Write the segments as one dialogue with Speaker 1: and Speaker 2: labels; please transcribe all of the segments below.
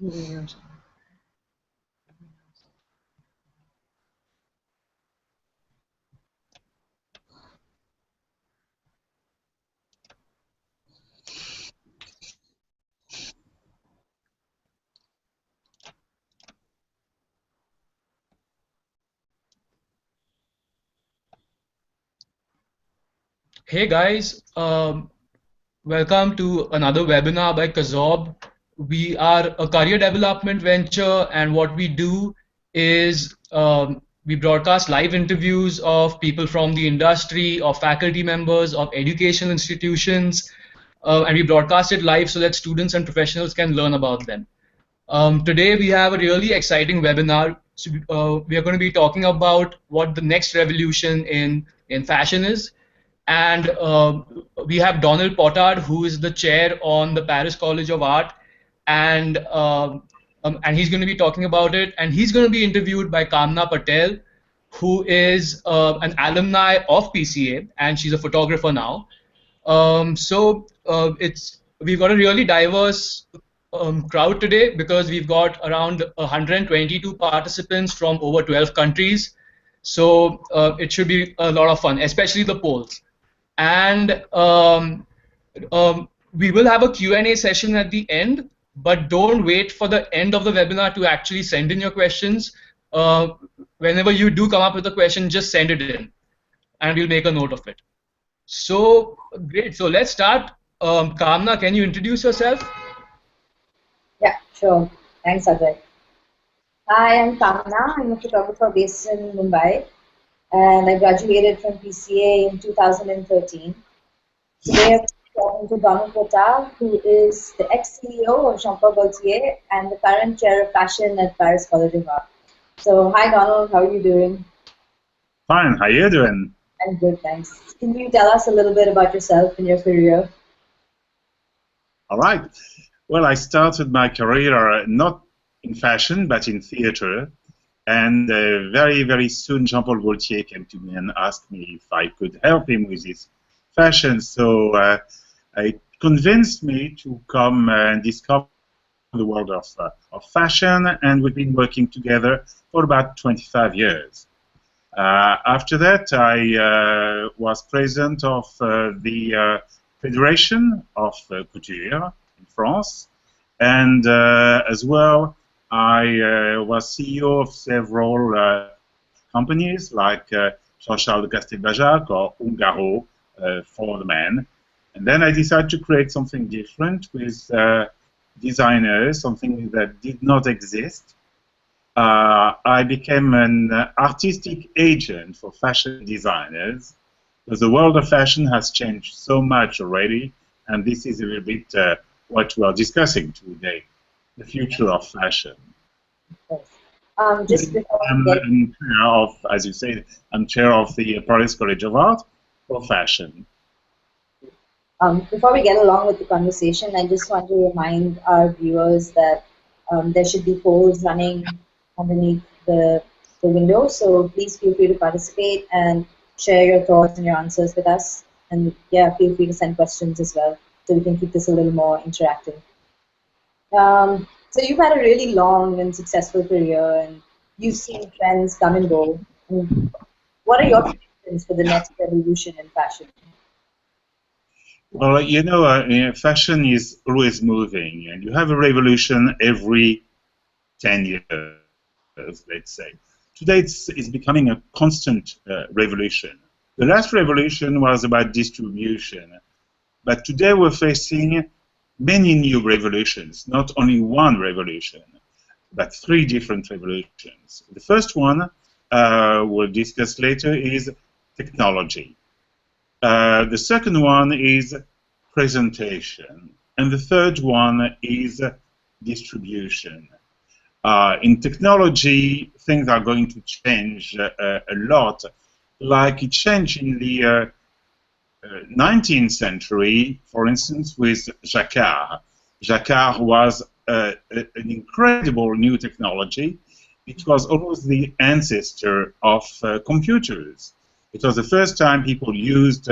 Speaker 1: Hey guys, welcome to another webinar by Kazob. We are a career development venture, and what we do is we broadcast live interviews of people from the industry, of faculty members, of educational institutions, and we broadcast it live so that students and professionals can learn about them. Today we have a really exciting webinar. So, we are going to be talking about what the next revolution in fashion is, and we have Donald Potard, who is the chair on the Paris College of Art, and he's going to be talking about it. And he's going to be interviewed by Kamna Patel, who is an alumni of PCA, and she's a photographer now. It's we've got a really diverse crowd today because we've got around 122 participants from over 12 countries. So it should be a lot of fun, especially the polls. And we will have a Q&A session at the end, but don't wait for the end of the webinar to actually send in your questions. Whenever you do come up with a question, just send it in, and we'll make a note of it. So, great. So let's start. Kamna, can you introduce yourself?
Speaker 2: Yeah, sure. Thanks, Ajay. Hi, I'm Kamna. I'm a photographer based in Mumbai, and I graduated from PCA in 2013. Today, I'm talking to Donald Potard, who is the ex-CEO of Jean-Paul Gaultier and the current chair of fashion at Paris College of Art. So, hi, Donald. How are you doing?
Speaker 3: Fine. How are you doing?
Speaker 2: I'm good, thanks. Can you tell us a little bit about yourself and your career?
Speaker 3: All right. Well, I started my career not in fashion, but in theater. And very, very soon, Jean-Paul Gaultier came to me and asked me if I could help him with his fashion. So it convinced me to come and discover the world of fashion. And we've been working together for about 25 years. After that, I was president of the Federation of Couture in France, and as well, I was CEO of several companies like Jean-Charles de Castelbajac or Ungaro for the men. And then I decided to create something different with designers, something that did not exist. I became an artistic agent for fashion designers, because the world of fashion has changed so much already, and this is a little bit what we are discussing today, the future of fashion.
Speaker 2: Just before
Speaker 3: I'm chair of, as you said, I'm chair of the Paris College of Art for fashion.
Speaker 2: Before we get along with the conversation, I just want to remind our viewers that there should be polls running underneath the window, so please feel free to participate and share your thoughts and your answers with us. And yeah, feel free to send questions as well, so we can keep this a little more interactive. So you've had a really long and successful career, and you've seen trends come and go. What are your predictions for the next revolution in fashion?
Speaker 3: Well, you know, fashion is always moving, and you have a revolution every 10 years, let's say. Today it's becoming a constant revolution. The last revolution was about distribution, but today we're facing many new revolutions, not only one revolution, but three different revolutions. The first one we'll discuss later is technology. The second one is presentation, and the third one is distribution. In technology, things are going to change a lot, like it changed in the 19th century, for instance, with Jacquard. Jacquard was an incredible new technology. It was almost the ancestor of computers. It was the first time people used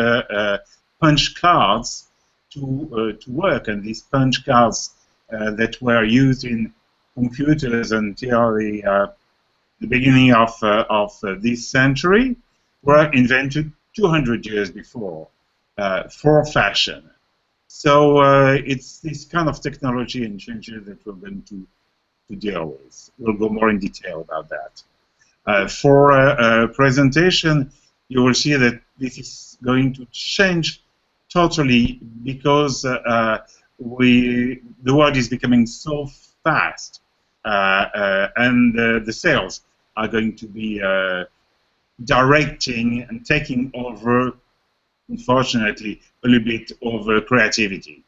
Speaker 3: punch cards to work, and these punch cards that were used in computers until the beginning of this century were invented 200 years before for fashion. So it's this kind of technology and changes that we're going to deal with. We'll go more in detail about that. For a presentation, you will see that this is going to change totally because the world is becoming so fast, and the sales are going to be directing and taking over, unfortunately, a little bit over creativity.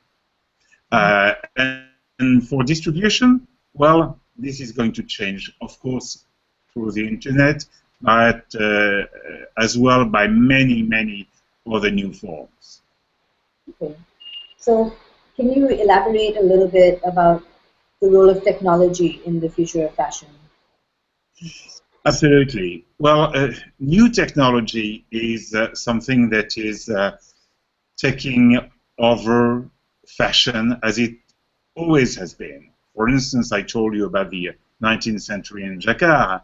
Speaker 3: And for distribution, well, this is going to change, of course, through the internet, but as well by many, many other new forms.
Speaker 2: Okay. So, can you elaborate a little bit about the role of technology in the future of fashion?
Speaker 3: Absolutely. Well, new technology is something that is taking over fashion as it always has been. For instance, I told you about the 19th century in Jacquard,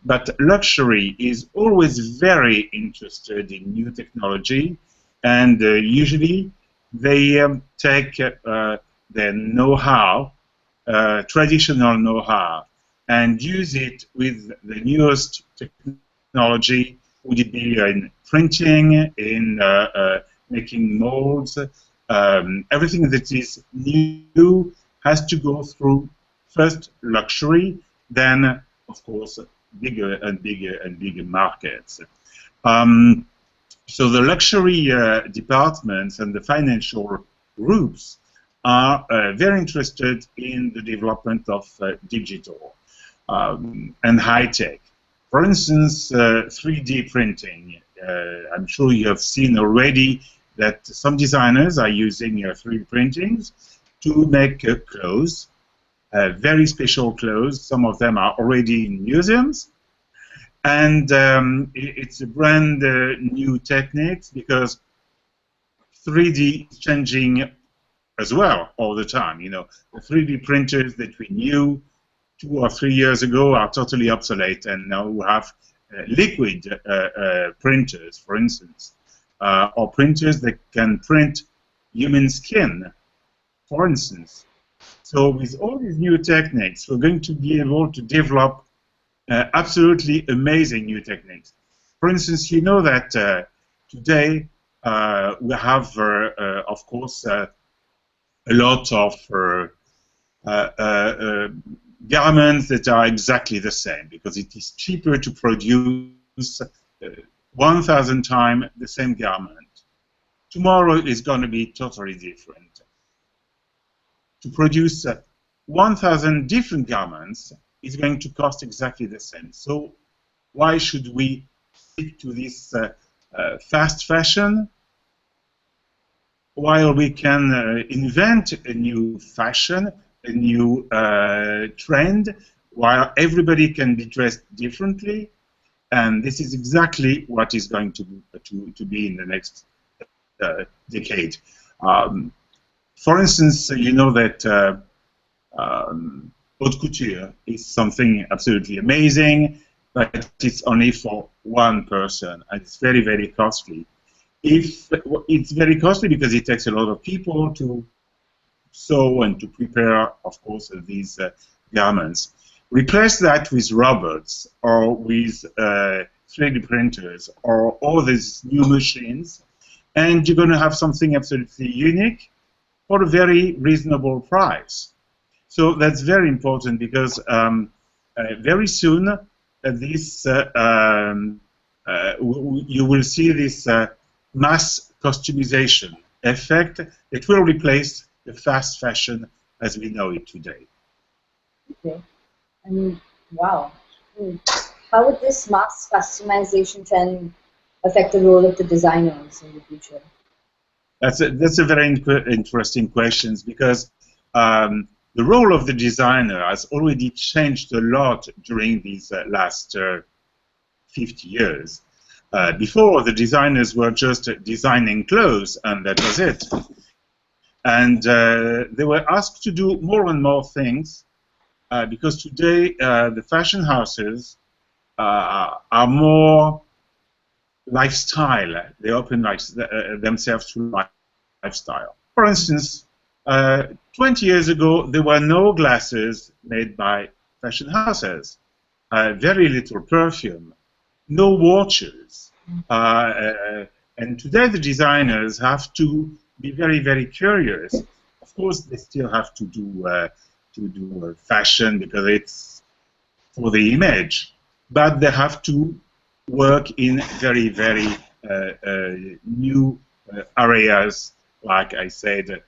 Speaker 3: but luxury is always very interested in new technology, and usually they take their know-how, traditional know-how, and use it with the newest technology. Would it be in printing, in making molds? Everything that is new has to go through first luxury, then, of course, bigger and bigger and bigger markets. So the luxury departments and the financial groups are very interested in the development of digital and high-tech. For instance, 3D printing. I'm sure you have seen already that some designers are using 3D printings to make clothes, very special clothes. Some of them are already in museums. And it's a brand new technique because 3D is changing as well all the time. You know, the 3D printers that we knew 2 or 3 years ago are totally obsolete, and now we have liquid printers, for instance, or printers that can print human skin, for instance. So with all these new techniques, we're going to be able to develop absolutely amazing new techniques. For instance, you know that today we have, of course, a lot of garments that are exactly the same because it is cheaper to produce 1,000 times the same garment. Tomorrow is going to be totally different. To produce 1,000 different garments is going to cost exactly the same. So why should we stick to this fast fashion while we can invent a new fashion, a new trend, while everybody can be dressed differently? And this is exactly what is going to be in the next decade. For instance, you know that haute couture is something absolutely amazing, but it's only for one person, and it's very, very costly. It's very costly because it takes a lot of people to sew and to prepare, of course, these garments. Replace that with robots or with 3D printers or all these new machines, and you're going to have something absolutely unique for a very reasonable price. So that's very important because very soon you will see this mass customization effect that will replace the fast fashion as we know it today.
Speaker 2: Okay. Wow. How would this mass customization trend affect the role of the designers in the future?
Speaker 3: That's a very interesting question because the role of the designer has already changed a lot during these last 50 years. Before, the designers were just designing clothes, and that was it. And they were asked to do more and more things because today the fashion houses are more lifestyle. They open themselves to lifestyle. For instance, 20 years ago, there were no glasses made by fashion houses, very little perfume, no watches. And today the designers have to be very, very curious. Of course, they still have to do fashion because it's for the image, but they have to work in very, very new areas, like I said,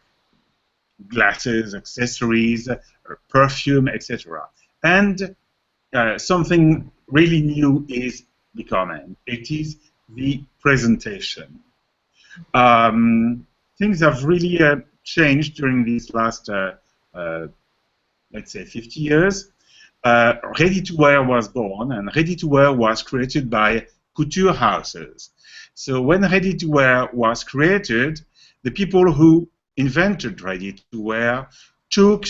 Speaker 3: glasses, accessories, perfume, etc. And something really new is becoming. It is the presentation. Things have really changed during these last, let's say, 50 years. Ready-to-wear was born, and ready-to-wear was created by couture houses. So when ready-to-wear was created, the people who invented ready-to-wear took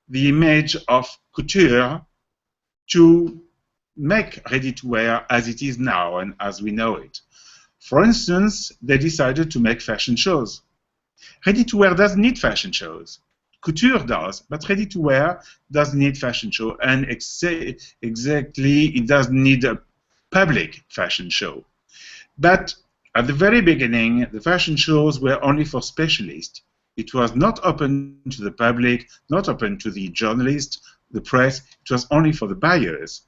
Speaker 3: the image of couture to make ready-to-wear as it is now and as we know it. For instance, they decided to make fashion shows. Ready-to-wear doesn't need fashion shows. Couture does, but ready-to-wear doesn't need fashion show, and exactly it doesn't need a public fashion show. But at the very beginning, the fashion shows were only for specialists. It was not open to the public, not open to the journalists, the press. It was only for the buyers,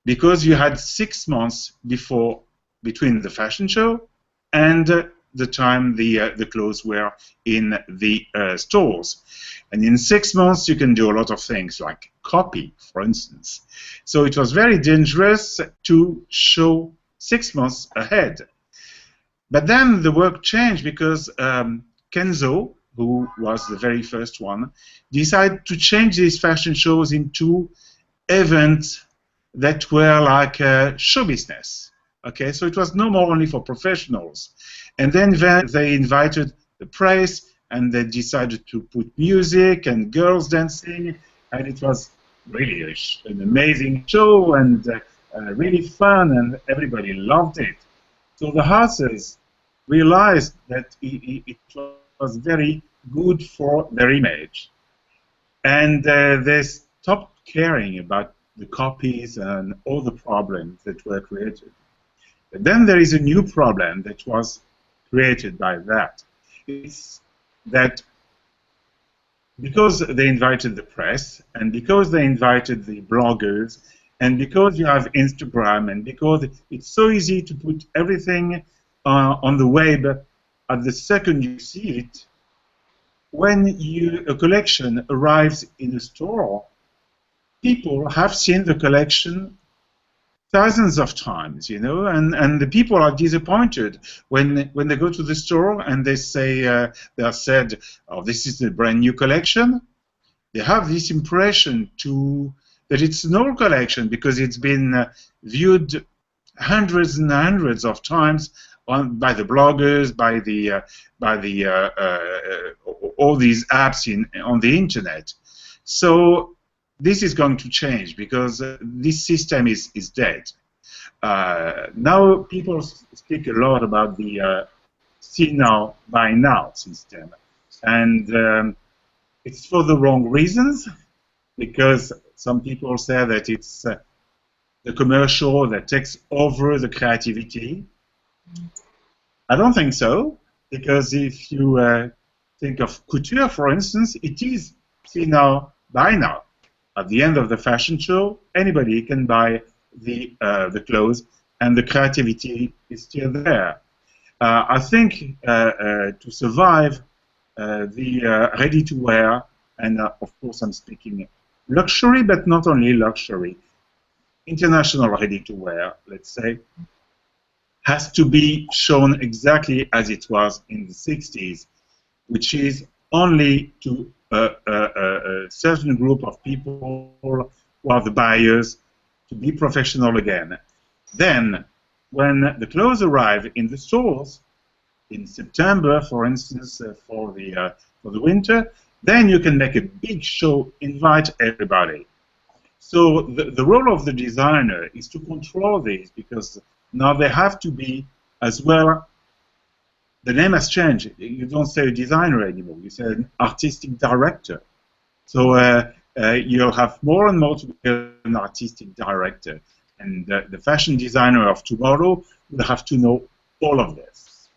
Speaker 3: because you had 6 months between the fashion show and the time the clothes were in the stores. And in 6 months, you can do a lot of things, like copy, for instance. So it was very dangerous to show 6 months ahead. But then the work changed because Kenzo, who was the very first one, decided to change these fashion shows into events that were like show business. Okay, so it was no more only for professionals. And then they invited the press, and they decided to put music and girls dancing, and it was really an amazing show and really fun, and everybody loved it. So the houses realized that it was very good for their image, and they stopped caring about the copies and all the problems that were created. But then there is a new problem that was created by that. It's that because they invited the press, and because they invited the bloggers, and because you have Instagram, and because it's so easy to put everything on the web at the second you see it, when a collection arrives in a store, people have seen the collection thousands of times, you know, and the people are disappointed when they go to the store and they say they are said, "Oh, this is a brand new collection." They have this impression that it's an old collection because it's been viewed hundreds and hundreds of times by the bloggers, by all these apps on the internet. So this is going to change because this system is dead. Now people speak a lot about the see now, buy now system. And it's for the wrong reasons, because some people say that it's the commercial that takes over the creativity. I don't think so, because if you think of couture, for instance, it is see now, buy now. At the end of the fashion show, anybody can buy the clothes, and the creativity is still there. I think to survive the ready-to-wear, and of course I'm speaking luxury, but not only luxury, international ready-to-wear, let's say, has to be shown exactly as it was in the 60s, which is only to a certain group of people who are the buyers to be professional again. Then, when the clothes arrive in the stores in September, for instance, for the winter, then you can make a big show, invite everybody. So the role of the designer is to control this, because now they have to be as well. The name has changed. You don't say a designer anymore. You say an artistic director. So you'll have more and more to be an artistic director. And the fashion designer of tomorrow will have to know all of this.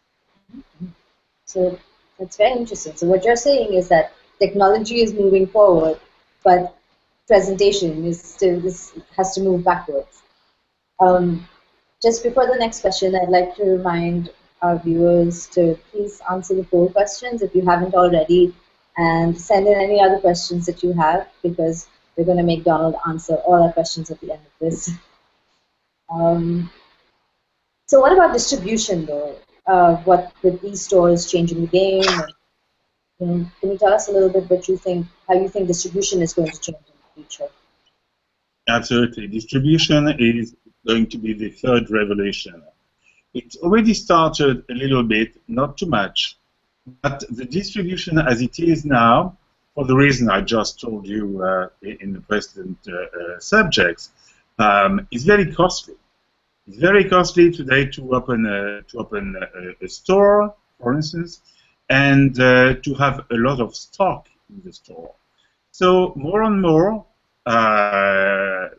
Speaker 2: So that's very interesting. So what you're saying is that technology is moving forward, but presentation is still, this has to move backwards. Just before the next question, I'd like to remind our viewers to please answer the poll questions if you haven't already, and send in any other questions that you have, because we're going to make Donald answer all our questions at the end of this. So what about distribution, though? What with e-stores changing the game? Can you tell us a little bit what you think, how you think distribution is going to change in the future?
Speaker 3: Absolutely. Distribution is going to be the third revolution. It already started a little bit, not too much, but the distribution as it is now, for the reason I just told you in the precedent subjects, is very costly. It's very costly today to open a store, for instance, and to have a lot of stock in the store. So more and more, the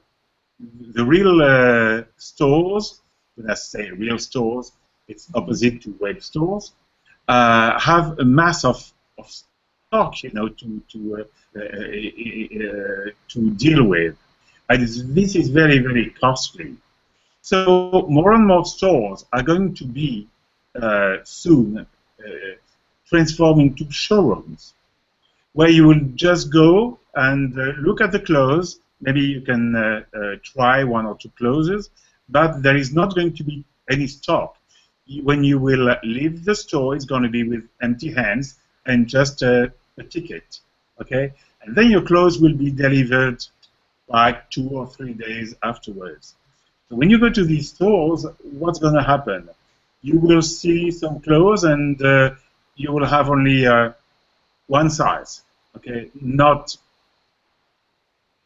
Speaker 3: real stores, when I say real stores, it's opposite to web stores, have a mass of stock, you know, to deal with, and this is very, very costly. So more and more stores are going to be soon transformed into showrooms, where you will just go and look at the clothes. Maybe you can try one or two clothes, but there is not going to be any stock. When you will leave the store, it's going to be with empty hands and just a ticket, okay? And then your clothes will be delivered like 2 or 3 days afterwards. So when you go to these stores, what's going to happen? You will see some clothes, and you will have only one size, okay? Not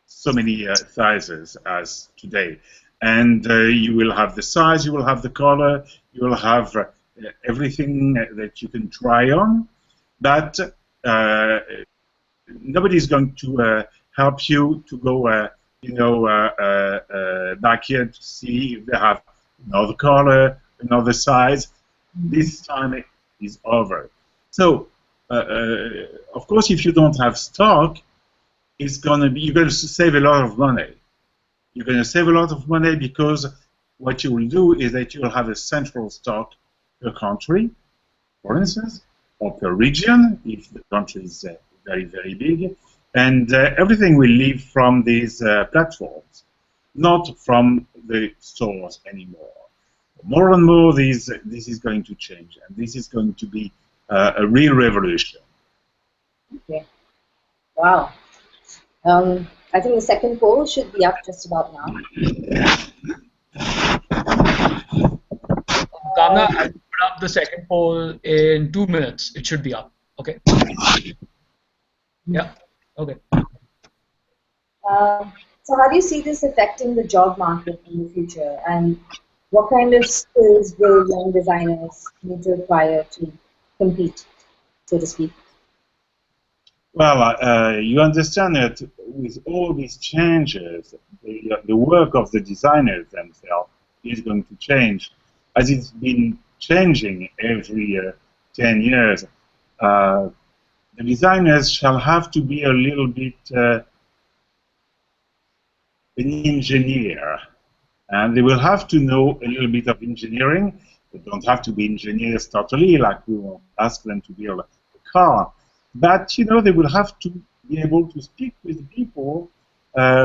Speaker 3: so many sizes as today. And you will have the size, you will have the color, you will have everything that you can try on, but nobody is going to help you to go, you know, back here to see if they have another color, another size. This time is over. So, of course, if you don't have stock, it's going to be, you're going to save a lot of money. You're going to save a lot of money, because what you will do is that you will have a central stock per country, for instance, or per region, if the country is very, very big, and everything will leave from these platforms, not from the stores anymore. More and more, this is going to change, and this is going to be a real revolution.
Speaker 2: Okay. Wow. I think the second poll should be up just about now.
Speaker 1: Kamna, I'll put up the second poll in 2 minutes. It should be up. Okay. Yeah. Okay.
Speaker 2: So how do you see this affecting the job market in the future, and what kind of skills will young designers need to acquire to compete, so to speak?
Speaker 3: Well, you understand that with all these changes, the work of the designers themselves is going to change, as it's been changing every 10 years. The designers shall have to be a little bit an engineer, and they will have to know a little bit of engineering. They don't have to be engineers totally, like we will ask them to build a car. But, you know, they will have to be able to speak with people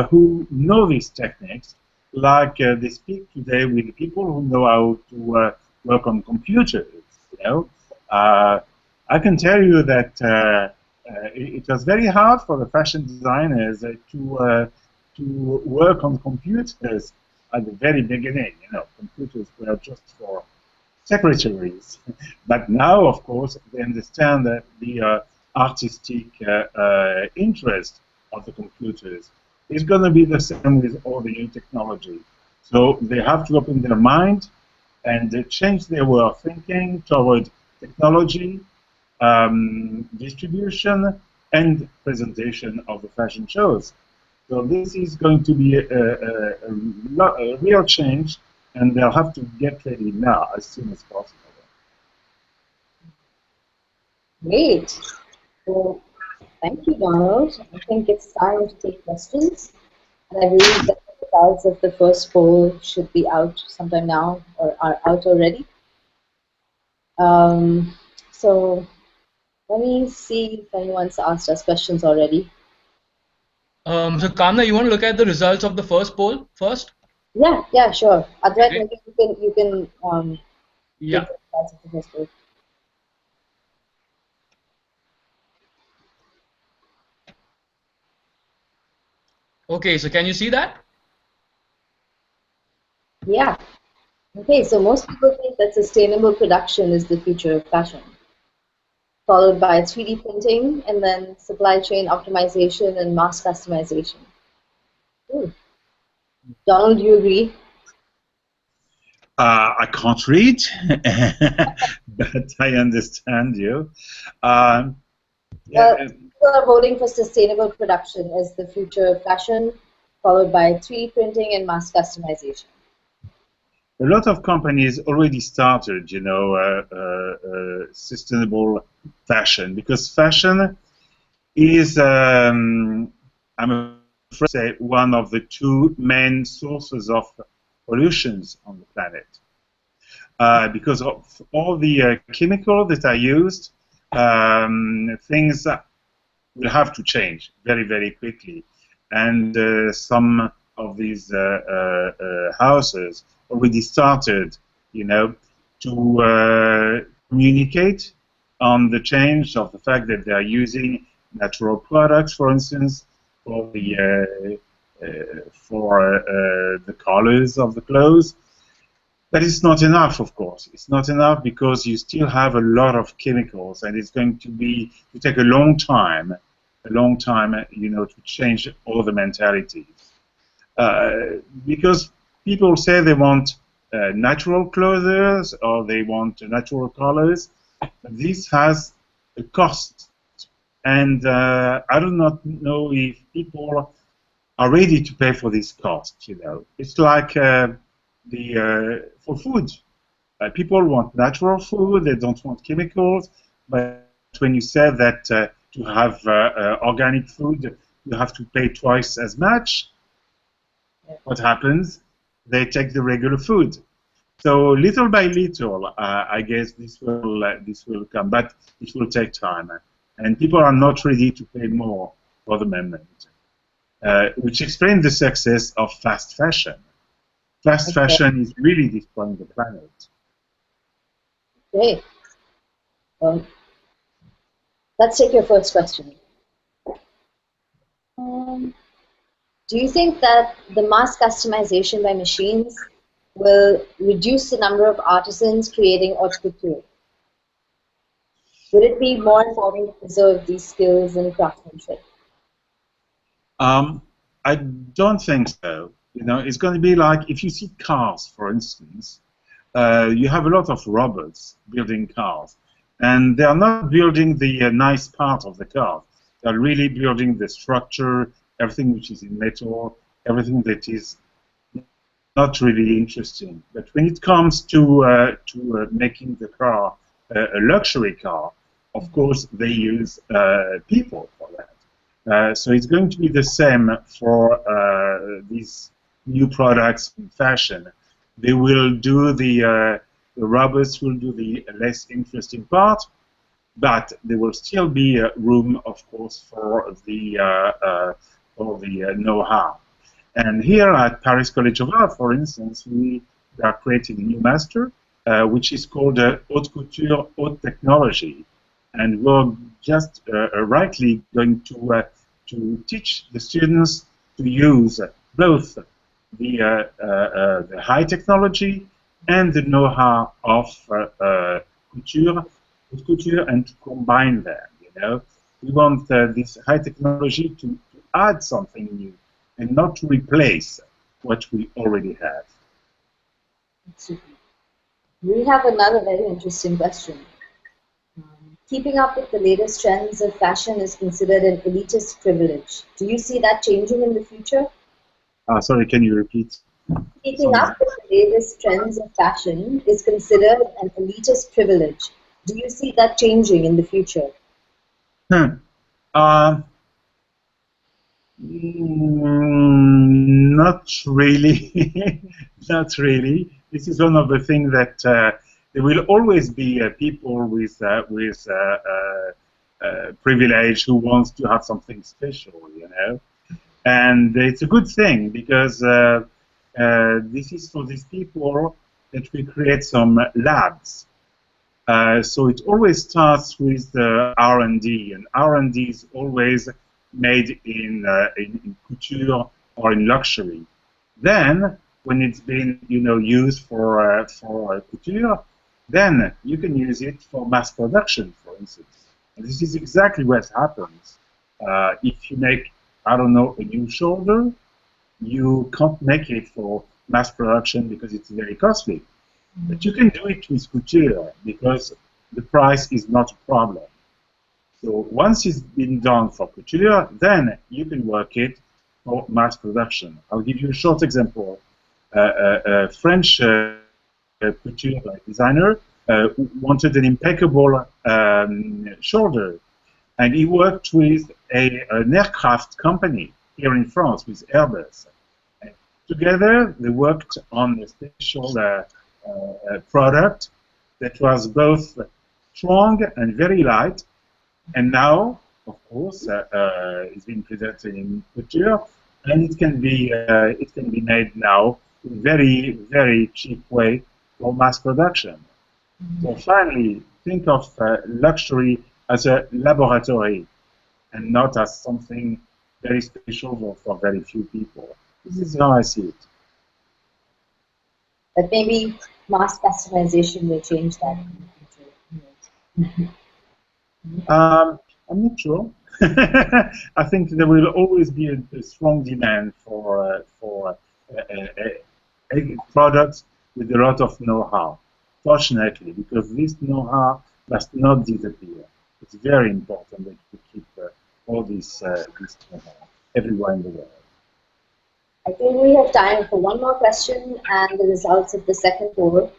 Speaker 3: who know these techniques, like they speak today with people who know how to work on computers. You know, I can tell you that it was very hard for the fashion designers to work on computers at the very beginning. You know, computers were just for secretaries. But now, of course, they understand that the artistic interest of the computers. It's going to be the same with all the new technology. So they have to open their mind and change their way of thinking toward technology, distribution, and presentation of the fashion shows. So this is going to be a real change, and they'll have to get ready now as soon as possible.
Speaker 2: Great. So, thank you, Donald. I think it's time to take questions. And I believe that the results of the first poll should be out sometime now or are out already. So let me see if anyone's asked us questions already.
Speaker 1: So Kamna, you want to look at the results of the first poll first?
Speaker 2: Yeah, sure. Adret,
Speaker 1: Okay.
Speaker 2: maybe you can
Speaker 1: Yeah.
Speaker 2: take the results of the first poll.
Speaker 1: Okay, so can you see that?
Speaker 2: Yeah. Okay, so most people think that sustainable production is the future of fashion, followed by 3D printing and then supply chain optimization and mass customization. Ooh. Donald, do you agree?
Speaker 3: I can't read, but I understand you.
Speaker 2: Well,
Speaker 3: Yeah,
Speaker 2: people are voting for sustainable production as the future of fashion, followed by 3D printing and mass customization.
Speaker 3: a lot of companies already started, sustainable fashion because fashion is, I'm afraid, to say, one of the two main sources of pollutions on the planet. Because of all the chemicals that are used, things will have to change very, very quickly. And some of these houses already started, to communicate on the change of the fact that they are using natural products, for instance, for the colors of the clothes. But it's not enough, of course. It's not enough because you still have a lot of chemicals, and it's going to take a long time, to change all the mentalities. Because people say they want natural clothes or they want natural colors. This has a cost, and I do not know if people are ready to pay for this cost. It's like for food. People want natural food; they don't want chemicals. But when you say that to have organic food, you have to pay twice as much. What happens? They take the regular food. So little by little, I guess this will come, but it will take time, and people are not ready to pay more for the moment, which explains the success of fast fashion. Fast fashion is really destroying the planet.
Speaker 2: Great. Well, let's take your first question. Do you think that the mass customization by machines will reduce the number of artisans creating haute couture? Would it be more important to preserve these skills and craftsmanship?
Speaker 3: I don't think so. It's going to be like if you see cars, for instance, you have a lot of robots building cars, and they are not building the nice part of the car. They're really building the structure, everything which is in metal, everything that is not really interesting. But when it comes to making the car a luxury car, of course they use people for that. So it's going to be the same for these new products in fashion. They will do the robots will do the less interesting part, but there will still be room, of course, for the know-how. And here at Paris College of Art, for instance, we are creating a new master, which is called Haute Couture, Haute Technology. And we're just rightly going to teach the students to use both the high technology and the know-how of couture, haute couture, and to combine them. We want this high technology to add something new and not to replace what we already have.
Speaker 2: We have another very interesting question. Keeping up with the latest trends of fashion is considered an elitist privilege. Do you see that changing in the future?
Speaker 3: Sorry, can you repeat?
Speaker 2: Keeping up with the latest trends of fashion is considered an elitist privilege. Do you see that changing in the future?
Speaker 3: Not really. Not really. This is one of the things that there will always be people with privilege who wants to have something special, you know. And it's a good thing because this is for these people that we create some labs. So it always starts with R&D, and R&D is always made in couture or in luxury. Then, when it's been used for couture, then you can use it for mass production, for instance. And this is exactly what happens. If you make, I don't know, a new shoulder, you can't make it for mass production because it's very costly. But you can do it with couture because the price is not a problem. So once it's been done for couture, then you can work it for mass production. I'll give you a short example. A French couture designer wanted an impeccable shoulder, and he worked with an aircraft company here in France, with Airbus. And together, they worked on a special product that was both strong and very light. And now, of course, it's been presented in couture, and it can be made now in a very, very cheap way for mass production. So finally, think of luxury as a laboratory and not as something very special for very few people. This is how I see it.
Speaker 2: But maybe mass customization will change that in the future.
Speaker 3: I'm not sure. I think there will always be a strong demand for products with a lot of know-how. Fortunately, because this know-how must not disappear. It's very important that we keep all this know-how everywhere in the world.
Speaker 2: I think we have time for one more question and the results of the second poll.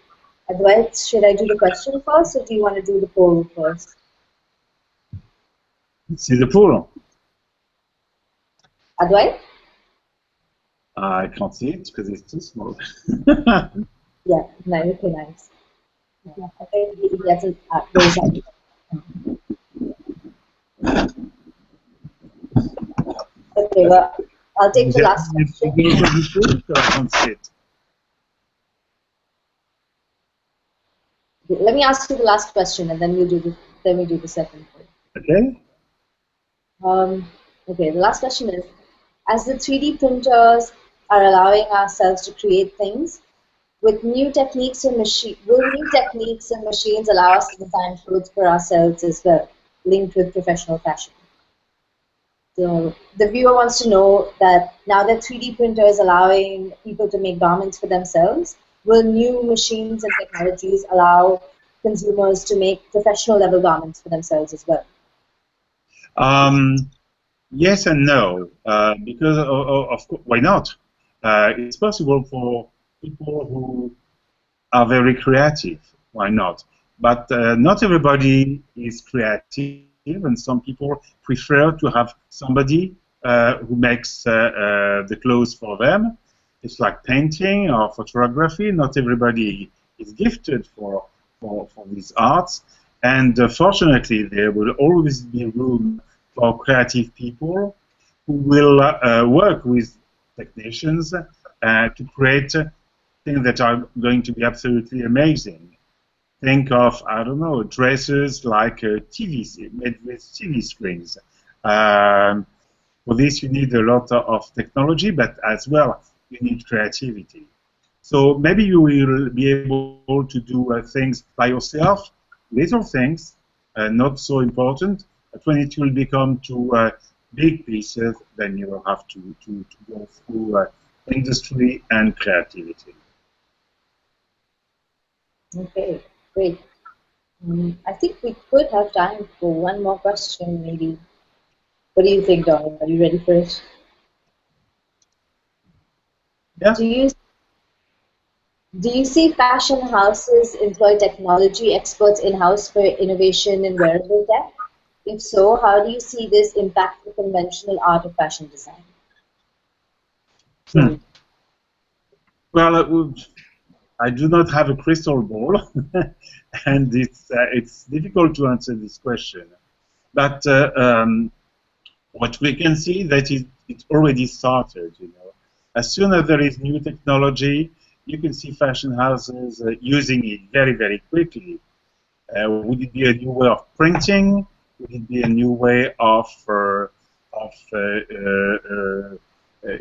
Speaker 2: Advait, should I do the question first, or do you want to do the poll first?
Speaker 3: See the pool?
Speaker 2: Advait?
Speaker 3: I can't see it because it's too small.
Speaker 2: Yeah, no, okay, nice. Yeah, I think he doesn't raise up. Okay, well, I'll take the last question.
Speaker 3: I can't see it.
Speaker 2: Let me ask you the last question, and then we do the second poll.
Speaker 3: Okay.
Speaker 2: Okay, the last question is, as the 3D printers are allowing ourselves to create things, with new techniques and will new techniques and machines allow us to design clothes for ourselves as well, linked with professional fashion? So the viewer wants to know that now that 3D printer is allowing people to make garments for themselves, will new machines and technologies allow consumers to make professional level garments for themselves as well?
Speaker 3: Yes and no, because of course, why not? It's possible for people who are very creative. Why not? But not everybody is creative, and some people prefer to have somebody who makes the clothes for them. It's like painting or photography. Not everybody is gifted for these arts, and fortunately, there will always be room for creative people who will work with technicians to create things that are going to be absolutely amazing. Think of, I don't know, dresses like TV, made with TV screens. For this, you need a lot of technology, but as well, you need creativity. So maybe you will be able to do things by yourself, little things, not so important, but when it will become to big pieces, then you will have to go through industry and creativity.
Speaker 2: Okay, great. I think we could have time for one more question, maybe. What do you think, Donald? Are you ready for it?
Speaker 3: Yeah.
Speaker 2: Do you see fashion houses employ technology experts in-house for innovation in wearable tech? If so, how do you see this impact the conventional art of fashion design?
Speaker 3: Hmm. Well, I do not have a crystal ball, and it's difficult to answer this question. But what we can see that it already started. As soon as there is new technology, you can see fashion houses using it very, very quickly. Would it be a new way of printing? Would it be a new way of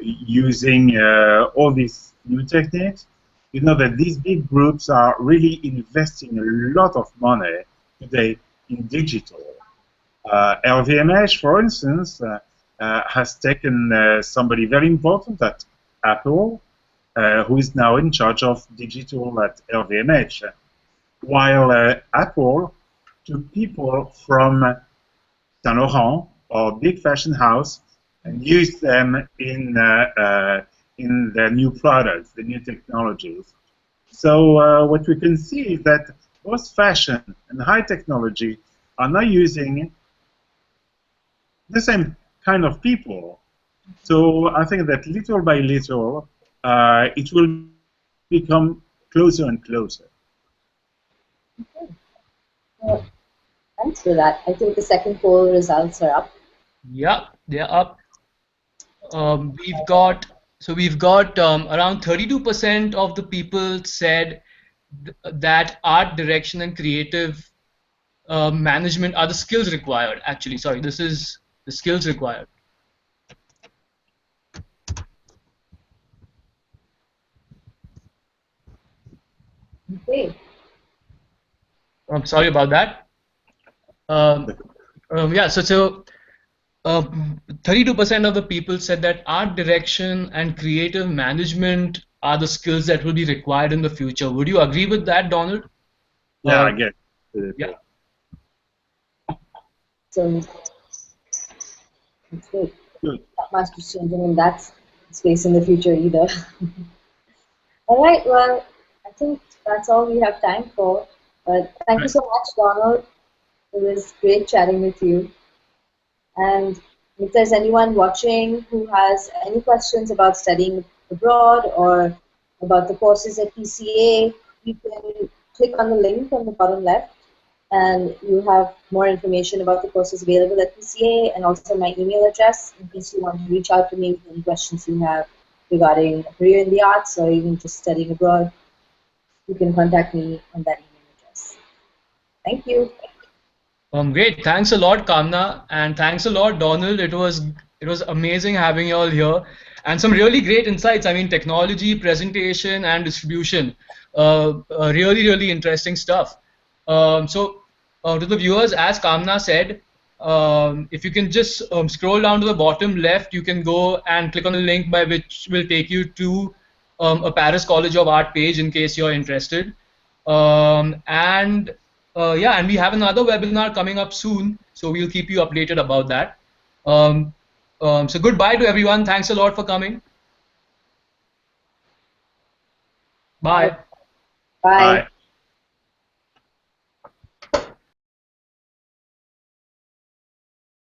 Speaker 3: using all these new techniques? You know that these big groups are really investing a lot of money today in digital. LVMH, for instance, has taken somebody very important at Apple, who is now in charge of digital at LVMH, while Apple took people from Saint Laurent or big fashion house and used them in their new products, the new technologies. So what we can see is that both fashion and high technology are now using the same kind of people. So I think that little by little, it will become closer and closer.
Speaker 2: Okay. Well, thanks for that. I think the second poll results are up.
Speaker 1: Yeah, they're up. We've got around 32% of the people said that art direction and creative management are the skills required. Actually, sorry, this is the skills required.
Speaker 2: Okay.
Speaker 1: I'm sorry about that. Yeah, so 32% of the people said that art direction and creative management are the skills that will be required in the future. Would you agree with that, Donald?
Speaker 3: Yeah, I get it.
Speaker 1: Yeah.
Speaker 2: So that's good.
Speaker 3: Good.
Speaker 2: Not much is changing in that space in the future either. All right, well, I think that's all we have time for. But thank you
Speaker 1: Right.
Speaker 2: so much, Donald. It was great chatting with you. And if there's anyone watching who has any questions about studying abroad or about the courses at PCA, you can click on the link on the bottom left and you have more information about the courses available at PCA and also my email address in case you want to reach out to me with any questions you have regarding a career in the arts or even just studying abroad. You can contact me on that email address. Thank you.
Speaker 1: Great. Thanks a lot, Kamna, and thanks a lot, Donald. It was amazing having you all here, and some really great insights. I mean, technology, presentation, and distribution. Really interesting stuff. To the viewers, as Kamna said, if you can just scroll down to the bottom left, you can go and click on the link by which will take you to a Paris College of Art page in case you're interested. And yeah, and we have another webinar coming up soon, so we'll keep you updated about that. Um, so goodbye to everyone. Thanks a lot for coming.
Speaker 2: Bye.
Speaker 1: Bye.
Speaker 2: Bye.
Speaker 3: Bye.